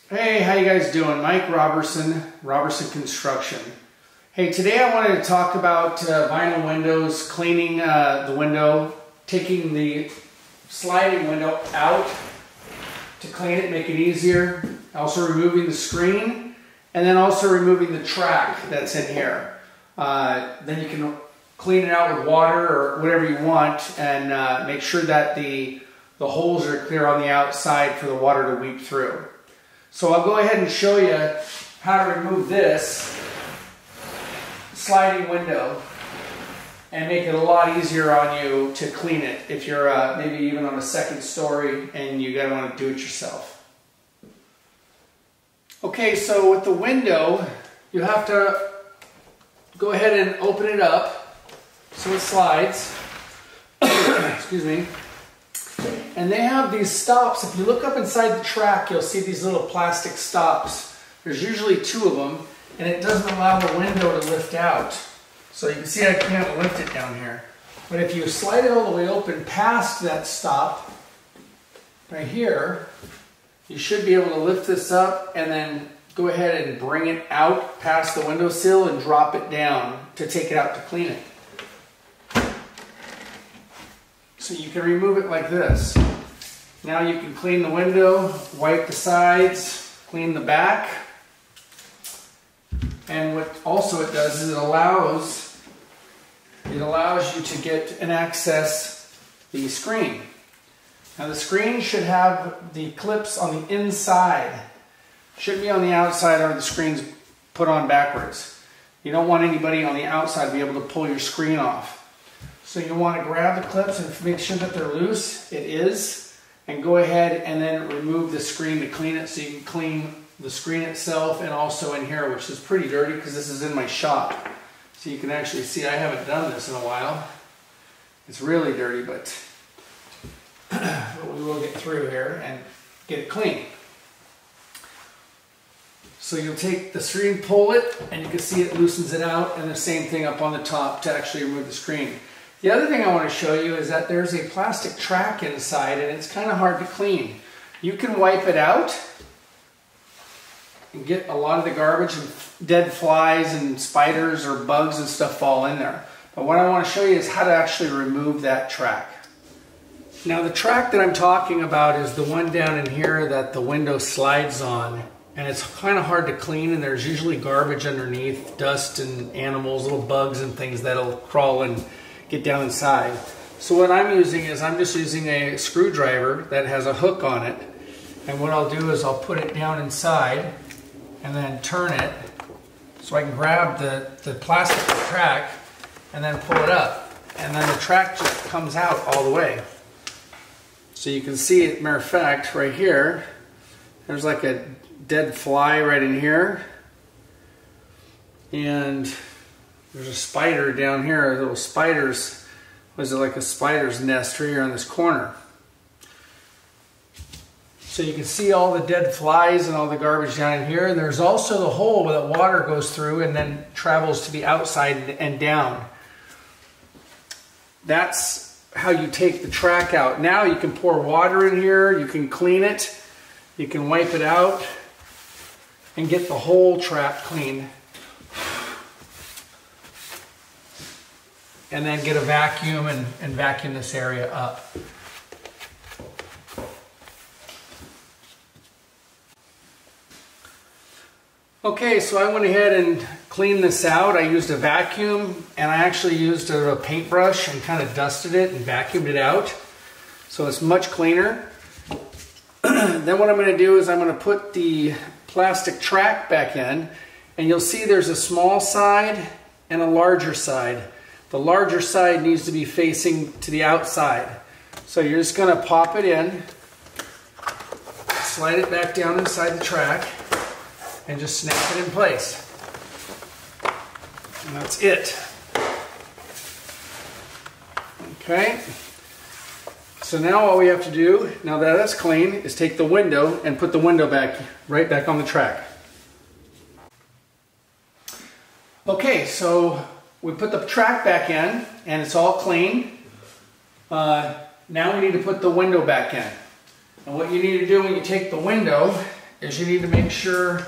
Hey, how you guys doing? Mike Robertson, Robertson Construction. Hey, today I wanted to talk about vinyl windows, cleaning the window, taking the sliding window out to clean it, make it easier, also removing the screen, and then also removing the track that's in here. Then you can clean it out with water or whatever you want, and make sure that the holes are clear on the outside for the water to weep through. So I'll go ahead and show you how to remove this sliding window and make it a lot easier on you to clean it if you're maybe even on a second story and you gotta want to do it yourself. Okay, so with the window, you have to go ahead and open it up so it slides. Excuse me. And they have these stops. If you look up inside the track, you'll see these little plastic stops. There's usually two of them, and it doesn't allow the window to lift out. So you can see I can't lift it down here. But if you slide it all the way open past that stop, right here, you should be able to lift this up and then go ahead and bring it out past the windowsill and drop it down to take it out to clean it. So you can remove it like this. Now you can clean the window, wipe the sides, clean the back. And what also it does is it allows you to get and access the screen. Now the screen should have the clips on the inside. Shouldn't be on the outside or the screen's put on backwards. You don't want anybody on the outside to be able to pull your screen off. So you want to grab the clips and make sure that they're loose. It is. And go ahead and then remove the screen to clean it so you can clean the screen itself and also in here, which is pretty dirty because this is in my shop. So you can actually see I haven't done this in a while. It's really dirty, but we will get through here and get it clean. So you'll take the screen, pull it, and you can see it loosens it out, and the same thing up on the top to actually remove the screen. The other thing I want to show you is that there's a plastic track inside and it's kind of hard to clean. You can wipe it out and get a lot of the garbage and dead flies and spiders or bugs and stuff fall in there. But what I want to show you is how to actually remove that track. Now the track that I'm talking about is the one down in here that the window slides on. And it's kind of hard to clean, and there's usually garbage underneath, dust and animals, little bugs and things that'll crawl and get down inside. So what I'm using is I'm just using a screwdriver that has a hook on it, and what I'll do is I'll put it down inside and then turn it so I can grab the plastic track and then pull it up, and then the track just comes out all the way. So you can see it, matter of fact, right here, there's like a dead fly right in here, and there's a spider down here, little spiders. Was it like a spider's nest right here on this corner? So you can see all the dead flies and all the garbage down in here, and there's also the hole where the water goes through and then travels to the outside and down. That's how you take the track out. Now you can pour water in here, you can clean it, you can wipe it out and get the whole track clean. And then get a vacuum and vacuum this area up. Okay, so I went ahead and cleaned this out. I used a vacuum, and I actually used a paintbrush and kind of dusted it and vacuumed it out. So it's much cleaner. Then what I'm going to do is I'm going to put the plastic track back in, and you'll see there's a small side and a larger side. The larger side needs to be facing to the outside. So you're just going to pop it in, slide it back down inside the track, and just snap it in place. And that's it. Okay. So now all we have to do, now that that's clean, is take the window and put the window back, right back on the track. Okay, so we put the track back in, and it's all clean. Now we need to put the window back in. And what you need to do when you take the window is you need to make sure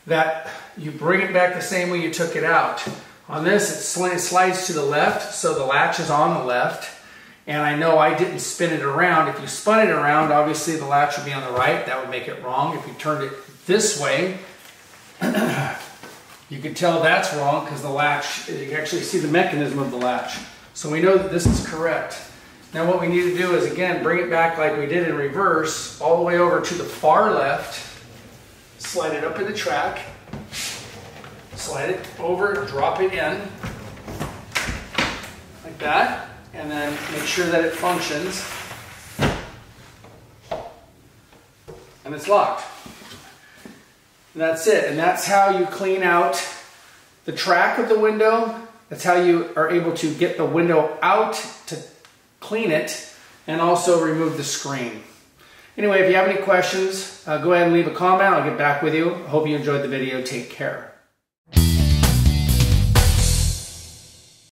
that you bring it back the same way you took it out. On this, it slides to the left, so the latch is on the left. And I know I didn't spin it around. If you spun it around, obviously the latch would be on the right. That would make it wrong. If you turned it this way, you could tell that's wrong because the latch, you can actually see the mechanism of the latch. So we know that this is correct. Now what we need to do is, again, bring it back like we did in reverse, all the way over to the far left, slide it up in the track, slide it over, drop it in, like that, and then make sure that it functions, and it's locked. And that's it, and that's how you clean out the track of the window. That's how you are able to get the window out to clean it, and also remove the screen. Anyway, if you have any questions, go ahead and leave a comment. I'll get back with you. Hope you enjoyed the video. Take care.